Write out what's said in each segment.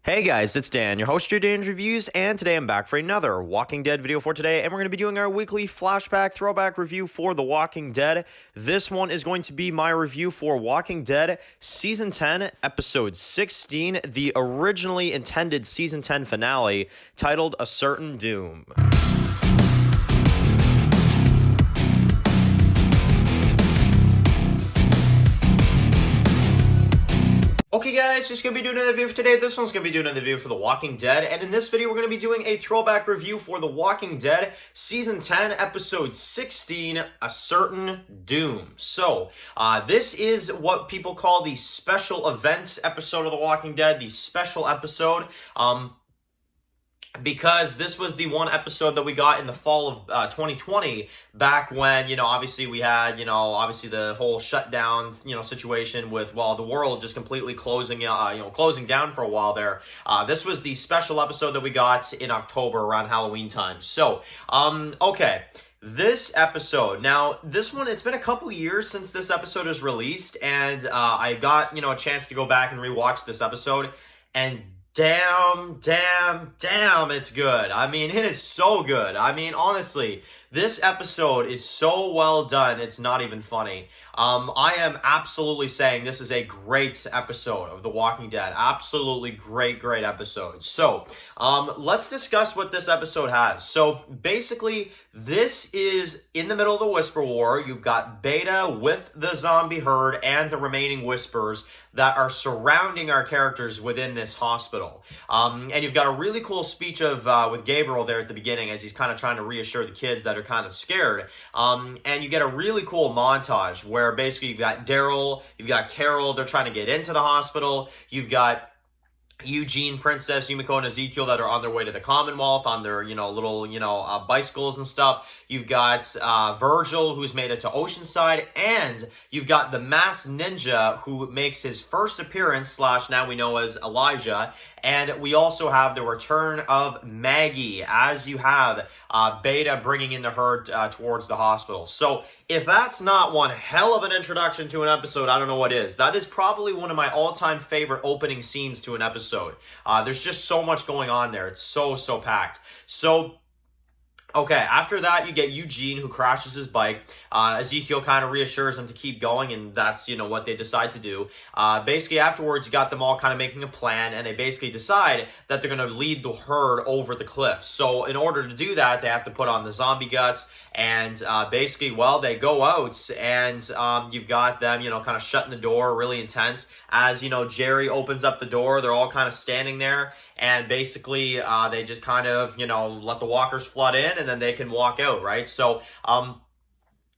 Hey guys, it's Dan, your host of your Dan's Reviews, and today I'm back for another Walking Dead video for today, and we're going to be doing our weekly flashback throwback review for The Walking Dead. This one is going to be my review for Walking Dead Season 10, Episode 16, the originally intended Season 10 finale, titled A Certain Doom. Okay guys, just going to be doing another video for today. This one's going to be doing another video for The Walking Dead. And in this video, we're going to be doing a throwback review for The Walking Dead Season 10, Episode 16, A Certain Doom. So, this is what people call the special events episode of The Walking Dead, the special episode. Because this was the one episode that we got in the fall of 2020, back when, obviously we had, obviously the whole shutdown, situation with, well, the world just completely closing, closing down for a while there. This was the special episode that we got in October around Halloween time. So, okay. This episode, now, this one, it's been a couple years since this episode is released, and I got, a chance to go back and rewatch this episode, and damn, it's good. I mean, it is so good. I mean, honestly, this episode is so well done, it's not even funny. I am absolutely saying this is a great episode of The Walking Dead. Absolutely great episode. So, let's discuss what this episode has. So, basically, this is in the middle of the Whisper War. You've got Beta with the zombie herd and the remaining Whispers that are surrounding our characters within this hospital. And you've got a really cool speech of with Gabriel there at the beginning as he's kind of trying to reassure the kids that are kind of scared. And you get a really cool montage where basically you've got Daryl, you've got Carol, they're trying to get into the hospital. You've got Eugene, Princess, Yumiko, and Ezekiel that are on their way to the Commonwealth on their, little, bicycles and stuff. You've got Virgil, who's made it to Oceanside, and you've got the masked ninja who makes his first appearance, / now we know as Elijah, and we also have the return of Maggie, as you have Beta bringing in the herd towards the hospital. So, if that's not one hell of an introduction to an episode, I don't know what is. That is probably one of my all-time favorite opening scenes to an episode. There's just so much going on there. It's so packed. So, okay, after that, you get Eugene, who crashes his bike. Ezekiel kind of reassures him to keep going, and that's, what they decide to do. Basically, afterwards, you got them all kind of making a plan, and they basically decide that they're going to lead the herd over the cliff. So, in order to do that, they have to put on the zombie guts, and basically, well, they go out, and you've got them, kind of shutting the door, really intense. As, Jerry opens up the door, they're all kind of standing there, and basically, they just kind of, let the walkers flood in, and then they can walk out, right? So,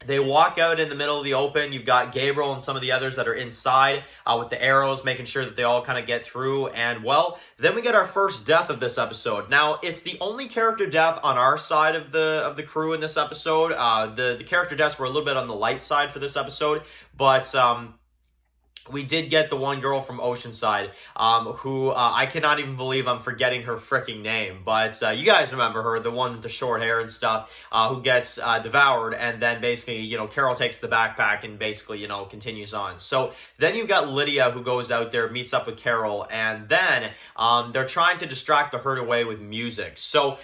they walk out in the middle of the open. You've got Gabriel and some of the others that are inside with the arrows, making sure that they all kind of get through. And, well, then we get our first death of this episode. Now, it's the only character death on our side of the crew in this episode. The character deaths were a little bit on the light side for this episode, but we did get the one girl from Oceanside, who I cannot even believe I'm forgetting her freaking name. But you guys remember her, the one with the short hair and stuff, who gets devoured. And then basically, Carol takes the backpack and basically, continues on. So then you've got Lydia, who goes out there, meets up with Carol. And then they're trying to distract the herd away with music. So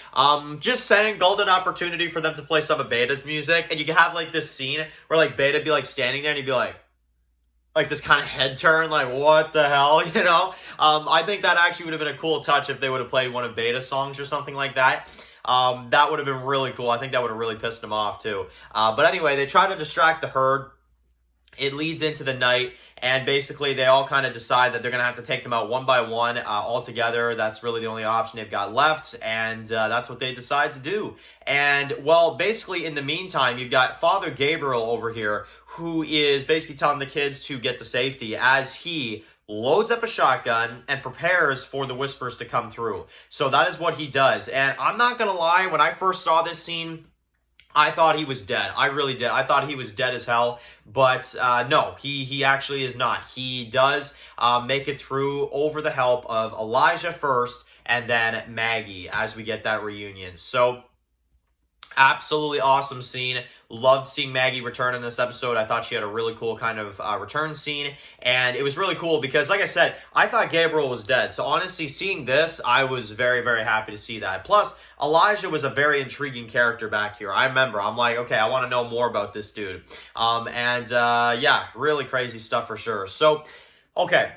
just saying, golden opportunity for them to play some of Beta's music. And you can have like this scene where like Beta be like standing there and he'd be like this kind of head turn, like, what the hell, I think that actually would have been a cool touch if they would have played one of Beta's songs or something like that. That would have been really cool. I think that would have really pissed them off, too. But anyway, they try to distract the herd. It leads into the night, and basically they all kind of decide that they're going to have to take them out one by one all together. That's really the only option they've got left, and that's what they decide to do. And, well, basically in the meantime, you've got Father Gabriel over here, who is basically telling the kids to get to safety as he loads up a shotgun and prepares for the Whispers to come through. So that is what he does. And I'm not going to lie, when I first saw this scene, I thought he was dead. I really did. I thought he was dead as hell. But no, he actually is not. He does make it through over the help of Elijah first and then Maggie as we get that reunion. So Absolutely awesome scene. Loved seeing Maggie return in this episode. I thought she had a really cool kind of return scene. And it was really cool because, like I said, I thought Gabriel was dead. So honestly, seeing this, I was very, very happy to see that. Plus, Elijah was a very intriguing character back here. I remember, I'm like, okay, I want to know more about this dude. Yeah, really crazy stuff for sure. So, okay.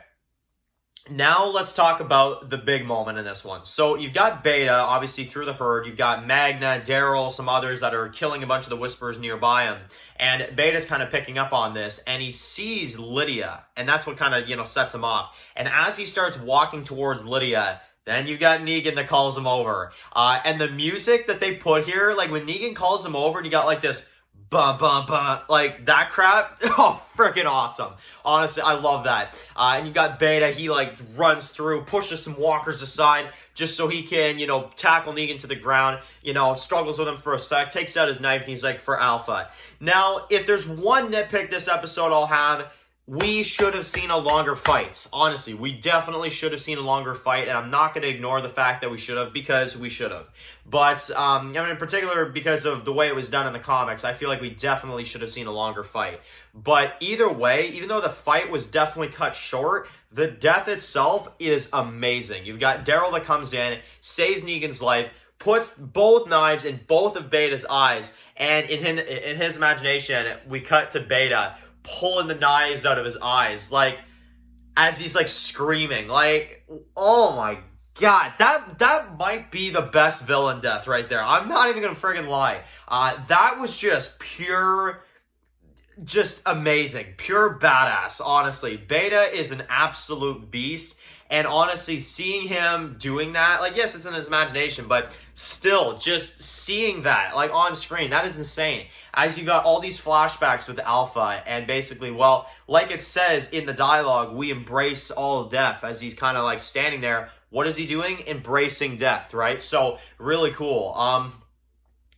Now let's talk about the big moment in this one. So you've got Beta, obviously through the herd. You've got Magna, Daryl, some others that are killing a bunch of the Whisperers nearby him. And Beta's kind of picking up on this, and he sees Lydia. And that's what kind of, sets him off. And as he starts walking towards Lydia, then you've got Negan that calls him over. And the music that they put here, like when Negan calls him over and you got like this bum, bum, bum, like that crap. Oh, freaking awesome. Honestly, I love that. And you got Beta, he like runs through, pushes some walkers aside just so he can, tackle Negan to the ground, struggles with him for a sec, takes out his knife, and he's like, for Alpha. Now, if there's one nitpick this episode I'll have, we should have seen a longer fight. Honestly, we definitely should have seen a longer fight, and I'm not going to ignore the fact that we should have, because we should have. But, in particular, because of the way it was done in the comics, I feel like we definitely should have seen a longer fight. But either way, even though the fight was definitely cut short, the death itself is amazing. You've got Daryl that comes in, saves Negan's life, puts both knives in both of Beta's eyes, and in his imagination, we cut to Beta pulling the knives out of his eyes, like, as he's, like, screaming. Like, oh my god, that might be the best villain death right there. I'm not even gonna friggin' lie. That was just pure, just amazing. Pure badass, honestly. Beta is an absolute beast. And honestly, seeing him doing that, like, yes, it's in his imagination, but still, just seeing that, like, on screen, that is insane. As you got all these flashbacks with Alpha, and basically, well, like it says in the dialogue, we embrace all death, as he's kind of, like, standing there. What is he doing? Embracing death, right? So, really cool.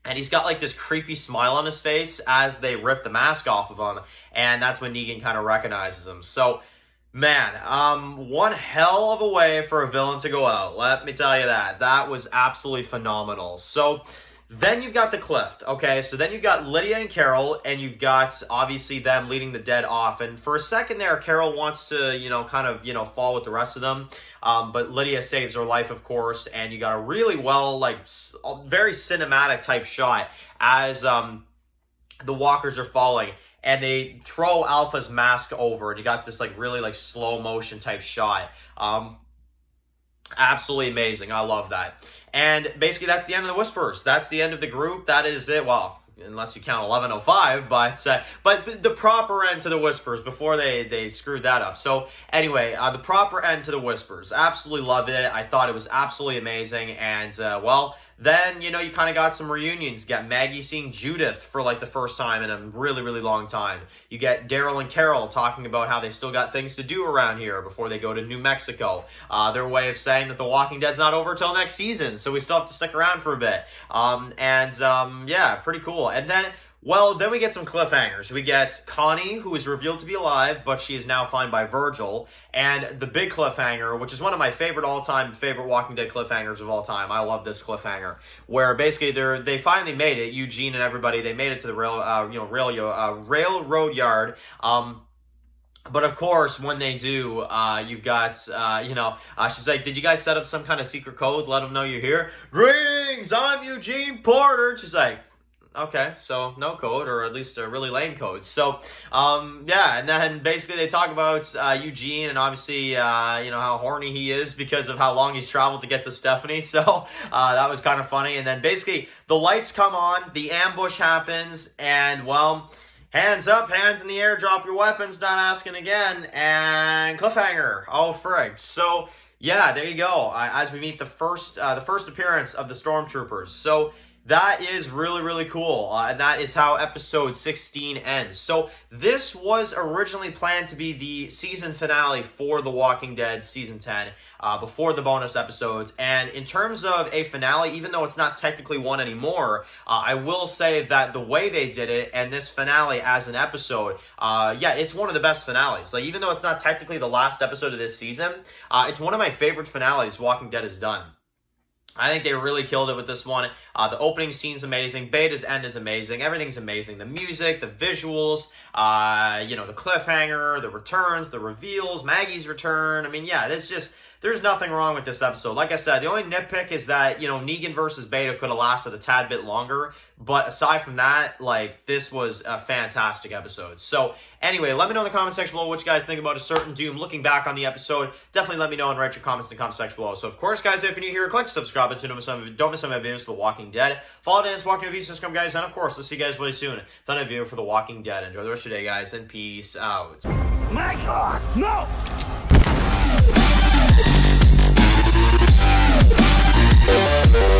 And he's got, like, this creepy smile on his face as they rip the mask off of him, and that's when Negan kind of recognizes him. So, man, one hell of a way for a villain to go out. Let me tell you that. That was absolutely phenomenal. So, then you've got the Cliff, okay? So then you've got Lydia and Carol, and you've got, obviously, them leading the dead off. And for a second there, Carol wants to, fall with the rest of them. But Lydia saves her life, of course, and you got a really well, like, very cinematic type shot as the walkers are falling. And they throw Alpha's mask over, and you got this, like, really, like, slow motion type shot. Absolutely amazing. I love that. And basically, that's the end of the Whisperers. That's the end of the group. That is it. Well, unless you count 1105, but the proper end to the Whisperers before they screwed that up. So anyway, the proper end to the Whisperers. Absolutely loved it. I thought it was absolutely amazing. And then, you kind of got some reunions. You got Maggie seeing Judith for, like, the first time in a really, really long time. You get Daryl and Carol talking about how they still got things to do around here before they go to New Mexico. Their way of saying that The Walking Dead's not over till next season, so we still have to stick around for a bit. Yeah, pretty cool. And then, then we get some cliffhangers. We get Connie, who is revealed to be alive, but she is now found by Virgil. And the big cliffhanger, which is one of my all-time favorite Walking Dead cliffhangers of all time. I love this cliffhanger, where basically they finally made it. Eugene and everybody, they made it to the railroad yard. But of course, when they do, you've got, she's like, did you guys set up some kind of secret code? Let them know you're here. Greetings, I'm Eugene Porter. And she's like, okay, so no code, or at least a really lame code. So, and then basically they talk about Eugene, and obviously, how horny he is because of how long he's traveled to get to Stephanie. So, that was kind of funny. And then basically the lights come on, the ambush happens, and, hands up, hands in the air, drop your weapons, not asking again, and cliffhanger. Oh, frig. So, yeah, there you go. As we meet the first appearance of the Stormtroopers. So, that is really, really cool, and that is how episode 16 ends. So this was originally planned to be the season finale for The Walking Dead Season 10, before the bonus episodes. And in terms of a finale, even though it's not technically one anymore, I will say that the way they did it, and this finale as an episode, it's one of the best finales. Like, even though it's not technically the last episode of this season, it's one of my favorite finales Walking Dead has done. I think they really killed it with this one. The opening scene's amazing. Beta's end is amazing. Everything's amazing. The music, the visuals, the cliffhanger, the returns, the reveals, Maggie's return. I mean, yeah, there's nothing wrong with this episode. Like I said, the only nitpick is that, Negan versus Beta could have lasted a tad bit longer. But aside from that, this was a fantastic episode. So, anyway, let me know in the comment section below what you guys think about a certain Doom. Looking back on the episode, definitely let me know and write your comments in the comment section below. So, of course, guys, if you're new here, click the subscribe button to don't miss some of my videos for The Walking Dead. Follow Dan's Walking Dead videos, guys. And, of course, we'll see you guys really soon. Another video for The Walking Dead. Enjoy the rest of your day, guys, and peace out. My God, no! Yeah.